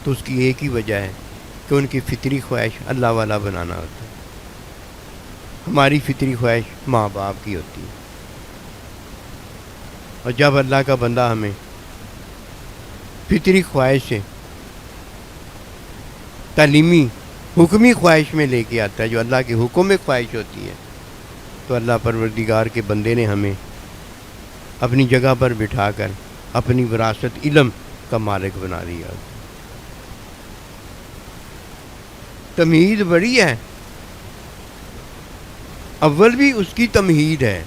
تو اس کی ایک ہی وجہ ہے کہ ان کی فطری خواہش اللہ والا بنانا ہوتا ہے. ہماری فطری خواہش ماں باپ کی ہوتی ہے. اور جب اللہ کا بندہ ہمیں فطری خواہش سے تعلیمی حکمی خواہش میں لے کے آتا ہے، جو اللہ کے حکم میں خواہش ہوتی ہے، تو اللہ پروردگار کے بندے نے ہمیں اپنی جگہ پر بٹھا کر اپنی وراثت علم کا مالک بنا دیا. تمہید بڑی ہے. اول بھی اس کی تمہید ہے،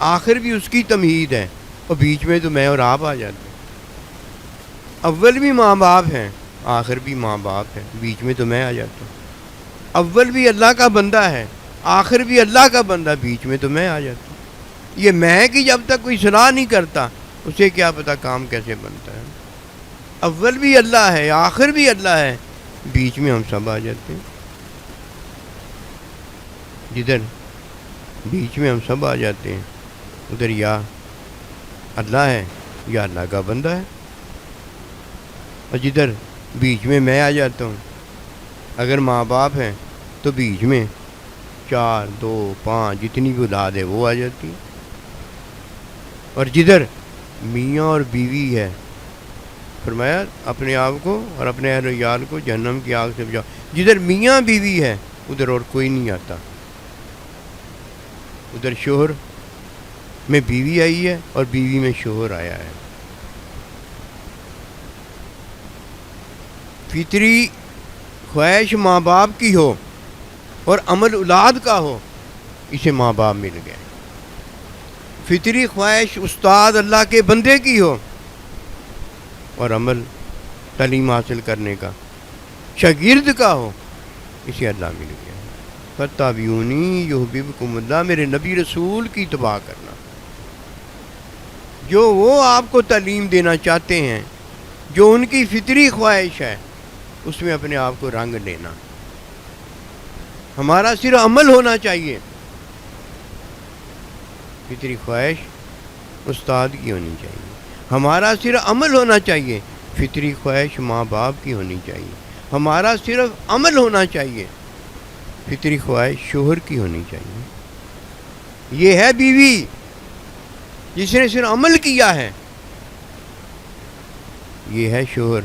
آخر بھی اس کی تمہید ہے، اور بیچ میں تو میں اور آپ آ جاتے ہیں. اول بھی ماں باپ ہیں، آخر بھی ماں باپ ہے، بیچ میں تو میں آ جاتا ہوں. اول بھی اللہ کا بندہ ہے، آخر بھی اللہ کا بندہ، بیچ میں تو میں آ جاتا ہوں. یہ میں کی جب تک کوئی صلاح نہیں کرتا اسے کیا پتا کام کیسے بنتا ہے. اول بھی اللہ ہے، آخر بھی اللہ ہے، بیچ میں ہم سب آ جاتے ہیں. جدھر بیچ میں ہم سب آ جاتے ہیں ادھر یا اللہ ہے یا اللہ کا بندہ ہے. اور جدھر بیچ میں آ جاتا ہوں، اگر ماں باپ ہیں تو بیچ میں 4 2 5 جتنی بھی اولاد ہے وہ آ جاتی ہے. اور جدھر میاں اور بیوی ہے، فرمایا اپنے آپ کو اور اپنے اہل و عیال کو جہنم کی آگ سے بچاؤ. جدھر میاں بیوی ہے ادھر اور کوئی نہیں آتا. ادھر شوہر میں بیوی آئی ہے اور بیوی میں شوہر آیا ہے. فطری خواہش ماں باپ کی ہو اور عمل اولاد کا ہو، اسے ماں باپ مل گئے. فطری خواہش استاد اللہ کے بندے کی ہو اور عمل تعلیم حاصل کرنے کا شاگرد کا ہو، اسے اللہ مل گیا. فاتبعونی یحببکم اللہ، میرے نبی رسول کی اتباع کرنا. جو وہ آپ کو تعلیم دینا چاہتے ہیں، جو ان کی فطری خواہش ہے، اس میں اپنے آپ کو رنگ لینا. ہمارا صرف عمل ہونا چاہیے. فطری خواہش استاد کی ہونی چاہیے. ہمارا صرف عمل ہونا چاہیے. فطری خواہش ماں باپ کی ہونی چاہیے. ہمارا صرف عمل ہونا چاہیے. فطری خواہش شوہر کی ہونی چاہیے. یہ ہے بیوی جس نے صرف عمل کیا ہے. یہ ہے شوہر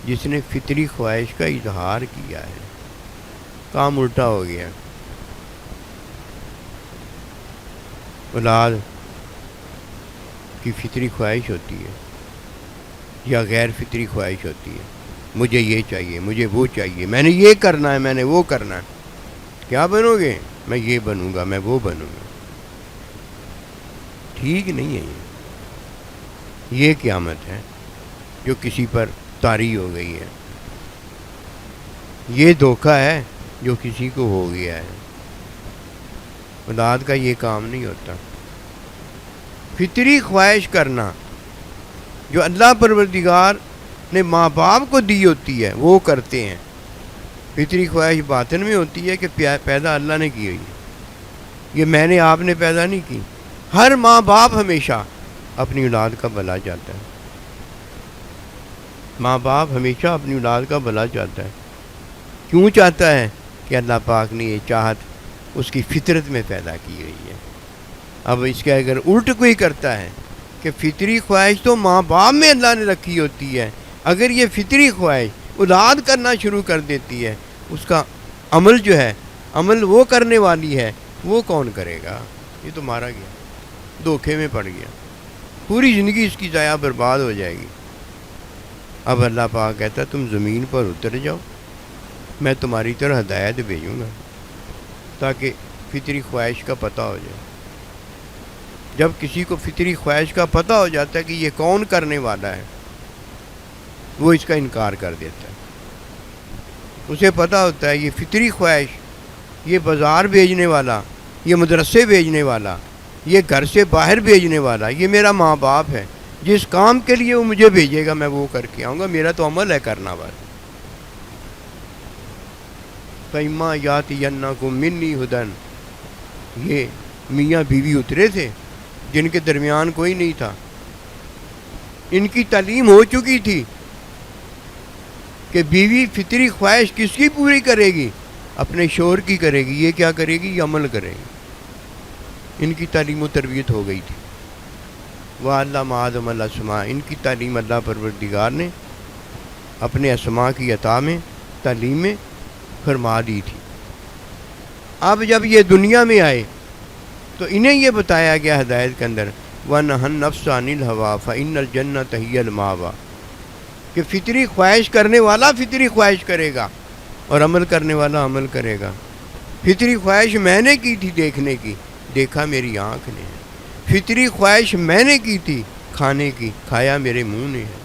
جس نے فطری خواہش کا اظہار کیا ہے. کام الٹا ہو گیا. اولاد کی فطری خواہش ہوتی ہے یا غیر فطری خواہش ہوتی ہے، مجھے یہ چاہیے، مجھے وہ چاہیے، میں نے یہ کرنا ہے، میں نے وہ کرنا ہے. کیا بنو گے؟ میں یہ بنوں گا، میں وہ بنوں گا. ٹھیک نہیں ہے یہ قیامت ہے جو کسی پر طاری ہو گئی ہے. یہ دھوکہ ہے جو کسی کو ہو گیا ہے. اولاد کا یہ کام نہیں ہوتا. فطری خواہش کرنا جو اللہ پروردگار نے ماں باپ کو دی ہوتی ہے وہ کرتے ہیں. فطری خواہش باطن میں ہوتی ہے کہ پیدا اللہ نے کی ہوئی ہے، یہ میں نے آپ نے پیدا نہیں کی. ہر ماں باپ ہمیشہ اپنی اولاد کا بھلا چاہتا ہے. ماں باپ ہمیشہ اپنی اولاد کا بھلا چاہتا ہے. کیوں چاہتا ہے؟ کہ اللہ پاک نے یہ چاہت اس کی فطرت میں پیدا کی ہوئی ہے. اب اس کا اگر الٹ کوئی کرتا ہے کہ فطری خواہش تو ماں باپ میں اللہ نے رکھی ہوتی ہے، اگر یہ فطری خواہش اولاد کرنا شروع کر دیتی ہے، اس کا عمل جو ہے، عمل وہ کرنے والی ہے، وہ کون کرے گا؟ یہ تو مارا گیا، دھوکے میں پڑ گیا، پوری زندگی اس کی ضائع برباد ہو جائے گی. اب اللہ پاک کہتا ہے تم زمین پر اتر جاؤ، میں تمہاری طرح ہدایت بھیجوں گا تاکہ فطری خواہش کا پتہ ہو جائے. جب کسی کو فطری خواہش کا پتہ ہو جاتا ہے کہ یہ کون کرنے والا ہے، وہ اس کا انکار کر دیتا ہے. اسے پتہ ہوتا ہے یہ فطری خواہش، یہ بازار بھیجنے والا، یہ مدرسے بھیجنے والا، یہ گھر سے باہر بھیجنے والا، یہ میرا ماں باپ ہے. جس کام کے لیے وہ مجھے بھیجے گا میں وہ کر کے آؤں گا، میرا تو عمل ہے کرنا بس. فَإِمَّا يَأْتِيَنَّكُم مِّنِّي هُدًى، یہ میاں بیوی اترے تھے جن کے درمیان کوئی نہیں تھا. ان کی تعلیم ہو چکی تھی کہ بیوی فطری خواہش کس کی پوری کرے گی؟ اپنے شوہر کی کرے گی. یہ کیا کرے گی؟ یہ عمل کرے گی. ان کی تعلیم و تربیت ہو گئی تھی. وَعَلَّمَ آدَمَ الْأَسْمَاءَ، ان کی تعلیم اللہ پروردگار نے اپنے اسماء کی عطا میں، تعلیم میں فرما دی تھی. اب جب یہ دنیا میں آئے تو انہیں یہ بتایا گیا ہدایت کے اندر وَنَهَى النَّفْسَ عَنِ الْهَوَىٰ فَإِنَّ الْجَنَّةَ هِيَ الْمَأْوَىٰ، کہ فطری خواہش کرنے والا فطری خواہش کرے گا اور عمل کرنے والا عمل کرے گا. فطری خواہش میں نے کی تھی دیکھنے کی، دیکھا میری آنکھ نے ہے. فطری خواہش میں نے کی تھی کھانے کی، کھایا میرے منہ نے ہے.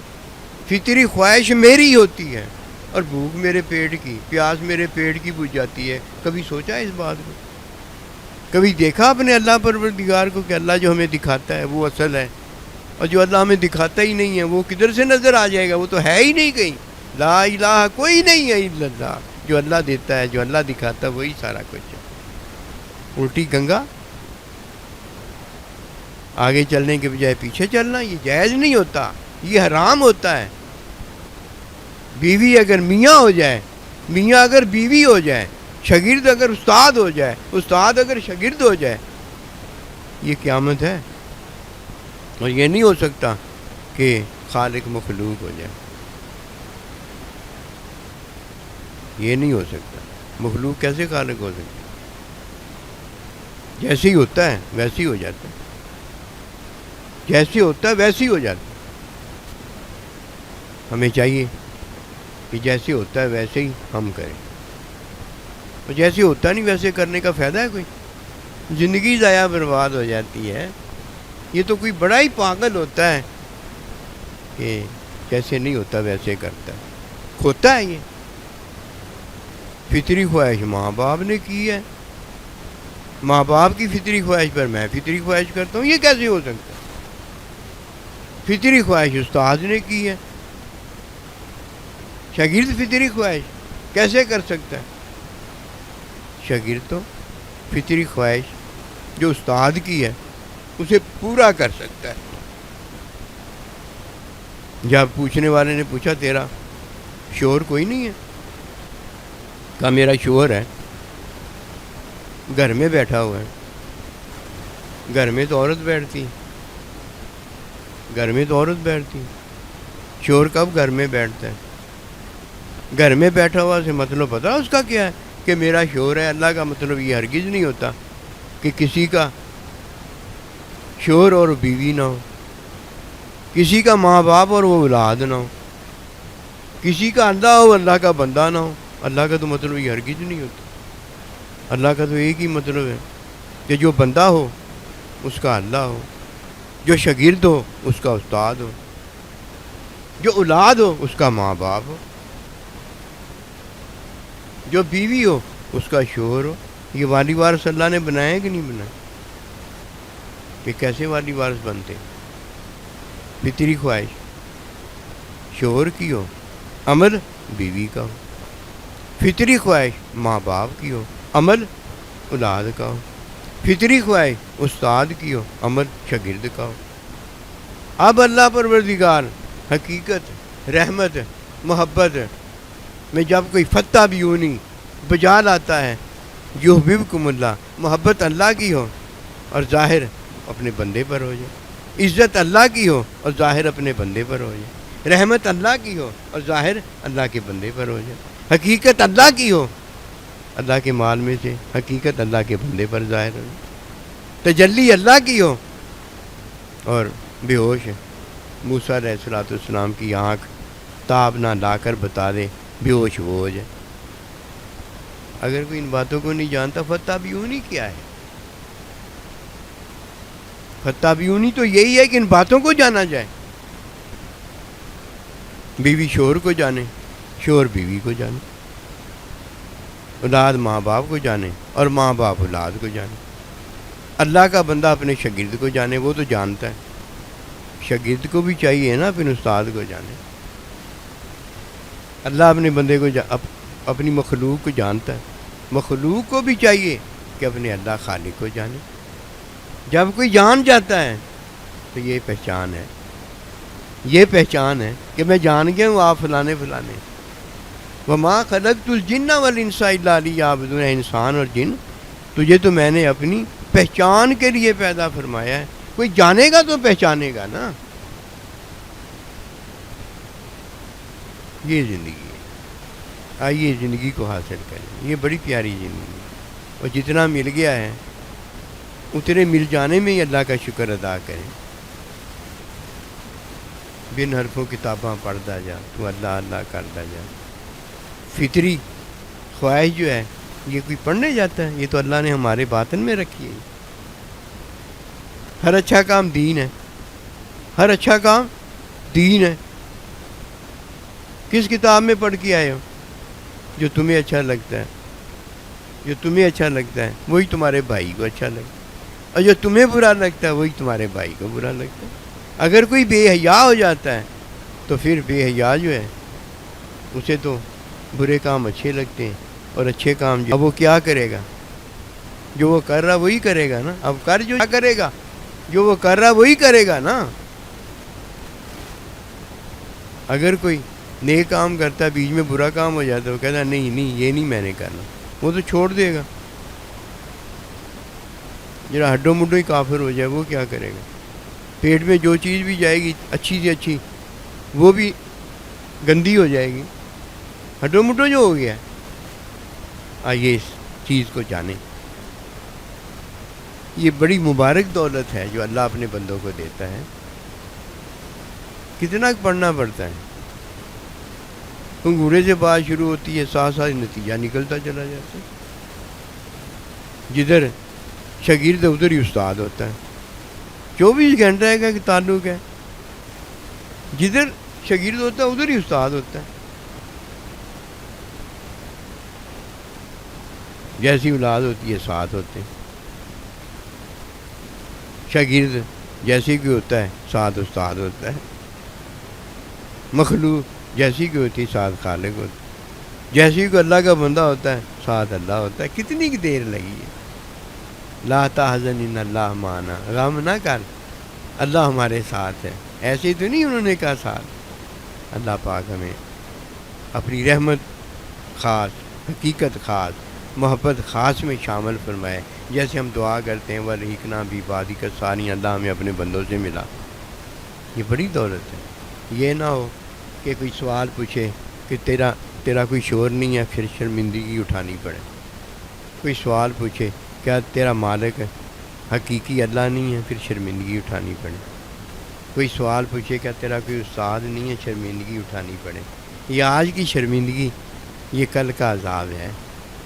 فطری خواہش میری ہوتی ہے اور بھوک میرے پیٹ کی، پیاس میرے پیٹ کی بجھ جاتی ہے. کبھی سوچا اس بات کو؟ کبھی دیکھا اپنے اللہ پروردگار کو کہ اللہ جو ہمیں دکھاتا ہے وہ اصل ہے، اور جو اللہ ہمیں دکھاتا ہی نہیں ہے وہ کدھر سے نظر آ جائے گا؟ وہ تو ہے ہی نہیں کہیں. لا الہ کوئی نہیں ہے الا اللہ. جو اللہ دیتا ہے، جو اللہ دکھاتا ہے وہی سارا کچھ ہے. الٹی گنگا، آگے چلنے کے بجائے پیچھے چلنا، یہ جائز نہیں ہوتا، یہ حرام ہوتا ہے. بیوی اگر میاں ہو جائے، میاں اگر بیوی ہو جائے، شاگرد اگر استاد ہو جائے، استاد اگر شاگرد ہو جائے، یہ قیامت ہے. اور یہ نہیں ہو سکتا کہ خالق مخلوق ہو جائے. یہ نہیں ہو سکتا. مخلوق کیسے خالق ہو سکتا؟ جیسے ہی ہوتا ہے ویسے ہی ہو جاتا ہے، جیسے ہوتا ہے ویسے ہی ہو جاتا ہے. ہمیں چاہیے کہ جیسے ہوتا ہے ویسے ہی ہم کریں. اور جیسے ہوتا نہیں ویسے کرنے کا فائدہ ہے کوئی؟ زندگی ضائع برباد ہو جاتی ہے. یہ تو کوئی بڑا ہی پاگل ہوتا ہے کہ جیسے نہیں ہوتا ویسے کرتا ہے. ہوتا ہے یہ فطری خواہش ماں باپ نے کی ہے، ماں باپ کی فطری خواہش پر میں فطری خواہش کرتا ہوں. یہ کیسے ہو سکتا ہے؟ فطری خواہش استاد نے کی ہے، شاگرد فطری خواہش کیسے کر سکتا ہے؟ شاگرد تو فطری خواہش جو استاد کی ہے اسے پورا کر سکتا ہے. جب پوچھنے والے نے پوچھا تیرا شوہر کوئی نہیں ہے؟ کہا میرا شوہر ہے، گھر میں بیٹھا ہوا ہے. گھر میں تو عورت بیٹھتی، گھر میں تو عورت بیٹھتی. شوہر کب گھر میں بیٹھتا ہے؟ گھر میں بیٹھا ہوا سے مطلب پتہ اس کا کیا ہے؟ کہ میرا شوہر ہے، اللہ کا مطلب یہ ہرگز نہیں ہوتا کہ کسی کا شوہر اور بیوی نہ ہو، کسی کا ماں باپ اور وہ اولاد نہ ہو، کسی کا اللہ ہو اللہ کا بندہ نہ ہو۔ اللہ کا تو مطلب یہ ہرگز نہیں ہوتا۔ اللہ کا تو ایک ہی مطلب ہے کہ جو بندہ ہو اس کا اللہ ہو، جو شاگرد ہو اس کا استاد ہو، جو اولاد ہو اس کا ماں باپ ہو، جو بیوی ہو اس کا شوہر ہو۔ یہ والی وارث اللہ نے بنایا کہ نہیں بنایا؟ کہ کیسے والی وارث بنتے؟ فطری خواہش شوہر کی ہو، عمل بیوی کا ہو، فطری خواہش ماں باپ کی ہو، عمل اولاد کا ہو، فطری خواہش استاد کی ہو، عمل شاگرد کا ہو۔ اب اللہ پروردگار حقیقت، رحمت، محبت میں جب کوئی فتح بیونی بجا لاتا ہے، یحببکم اللہ، محبت اللہ کی ہو اور ظاہر اپنے بندے پر ہو جائے، عزت اللہ کی ہو اور ظاہر اپنے بندے پر ہو جائے، رحمت اللہ کی ہو اور ظاہر اللہ کے بندے پر ہو جائے، حقیقت اللہ کی ہو، اللہ کے مال میں سے حقیقت اللہ کے بندے پر ظاہر ہو جائے، تجلی اللہ کی ہو اور بے ہوش موسیٰ علیہ السلام کی آنکھ تاب نہ لا کر بتا دے، بے ہوش وہ ہو جائے۔ اگر کوئی ان باتوں کو نہیں جانتا، فتح بیونی کیا ہے؟ فتح بیونی تو یہی ہے کہ ان باتوں کو جانا جائے، بیوی شوہر کو جانے، شوہر بیوی کو جانے، اولاد ماں باپ کو جانے اور ماں باپ اولاد کو جانے، اللہ کا بندہ اپنے شاگرد کو جانے، وہ تو جانتا ہے، شاگرد کو بھی چاہیے نا اپنے استاد کو جانے۔ اللہ اپنے بندے کو اپنی مخلوق کو جانتا ہے، مخلوق کو بھی چاہیے کہ اپنے اللہ خالق کو جانے۔ جب کوئی جان جاتا ہے تو یہ پہچان ہے، یہ پہچان ہے کہ میں جان گیا ہوں آپ فلانے فلانے۔ وَمَا خَلَقْتُ الْجِنَّ وَالْإِنسَ إِلَّا لِيَعْبُدُونِ، انسان اور جن تجھے تو میں نے اپنی پہچان کے لیے پیدا فرمایا ہے۔ کوئی جانے گا تو پہچانے گا نا۔ یہ زندگی ہے، آئیے زندگی کو حاصل کریں، یہ بڑی پیاری زندگی ہے، اور جتنا مل گیا ہے اتنے مل جانے میں ہی اللہ کا شکر ادا کریں۔ بن حرفوں کتاباں پڑھتا جا، تو اللہ اللہ کرتا جا۔ فطری خواہش جو ہے یہ کوئی پڑھنے جاتا ہے، یہ تو اللہ نے ہمارے باطن میں رکھی ہے۔ ہر اچھا کام دین ہے، ہر اچھا کام دین ہے۔ کس کتاب میں پڑھ کے آئے ہو؟ جو تمہیں اچھا لگتا ہے، جو تمہیں اچھا لگتا ہے وہی تمہارے بھائی کو اچھا لگتا ہے، اور جو تمہیں برا لگتا ہے وہی تمہارے بھائی کو برا لگتا ہے۔ اگر کوئی بے حیا ہو جاتا ہے تو پھر بے حیا جو ہے اسے تو برے کام اچھے لگتے ہیں، اور اچھے کام جو اب وہ کیا کرے گا؟ جو وہ کر رہا وہی کرے گا نا۔ اب کر جو کرے گا، جو وہ کر رہا وہی کرے گا نا۔ اگر کوئی نیک کام کرتا ہے، بیچ میں برا کام ہو جاتا ہے، وہ کہتا ہے نہیں نہیں یہ نہیں میں نے کرنا، وہ تو چھوڑ دے گا۔ جرا ہڈو مڈو ہی کافر ہو جائے وہ کیا کرے گا؟ پیٹ میں جو چیز بھی جائے گی اچھی سے اچھی وہ بھی گندی ہو جائے گی۔ ہڈو مڈو جو ہو گیا، آئیے اس چیز کو جانیں۔ یہ بڑی مبارک دولت ہے جو اللہ اپنے بندوں کو دیتا ہے۔ کتنا پڑھنا پڑتا ہے، انگورے سے بات شروع ہوتی ہے، ساتھ ساتھ نتیجہ نکلتا چلا جاتا ہے۔ جدھر شاگرد ادھر ہی استاد ہوتا ہے، 24 گھنٹے کا تعلق ہے، جدھر شاگرد ہوتا ہے ادھر ہی استاد ہوتا ہے۔ جیسی اولاد ہوتی ہے ساتھ ہوتے ہیں، شاگرد جیسی کوئی ہوتا ہے ساتھ استاد ہوتا ہے، مخلوق جیسی کوئی ہوتی ہے ساتھ خالق ہوتا ہے، جیسی کوئی اللہ کا بندہ ہوتا ہے ساتھ اللہ ہوتا ہے۔ کتنی کی دیر لگی ہے؟ لا تحزن ان اللہ معنا، غم نہ کر اللہ ہمارے ساتھ ہے۔ ایسے تو نہیں انہوں نے کہا ساتھ۔ اللہ پاک ہمیں اپنی رحمت خاص، حقیقت خاص، محبت خاص میں شامل فرمائے۔ جیسے ہم دعا کرتے ہیں وَلْحِقْنَا بِعِبَادِكَ الصَّالِحِينَ، اللہ ہمیں اپنے بندوں سے ملا۔ یہ بڑی دولت ہے۔ یہ نہ ہو کہ کوئی سوال پوچھے کہ تیرا کوئی شور نہیں ہے، پھر شرمندگی اٹھانی پڑے۔ کوئی سوال پوچھے کیا تیرا مالک حقیقی اللہ نہیں ہے، پھر شرمندگی اٹھانی پڑے. کوئی سوال پوچھے کیا تیرا کوئی استاد نہیں ہے، شرمندگی اٹھانی پڑے. یہ آج کی شرمندگی، یہ کل کا عذاب ہے.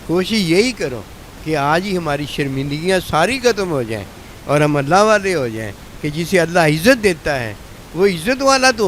کوشش یہی کرو کہ آج ہی ہماری شرمندگیاں ساری ختم ہو جائیں اور ہم اللہ والے ہو جائیں کہ جسے اللہ عزت دیتا ہے وہ عزت والا تو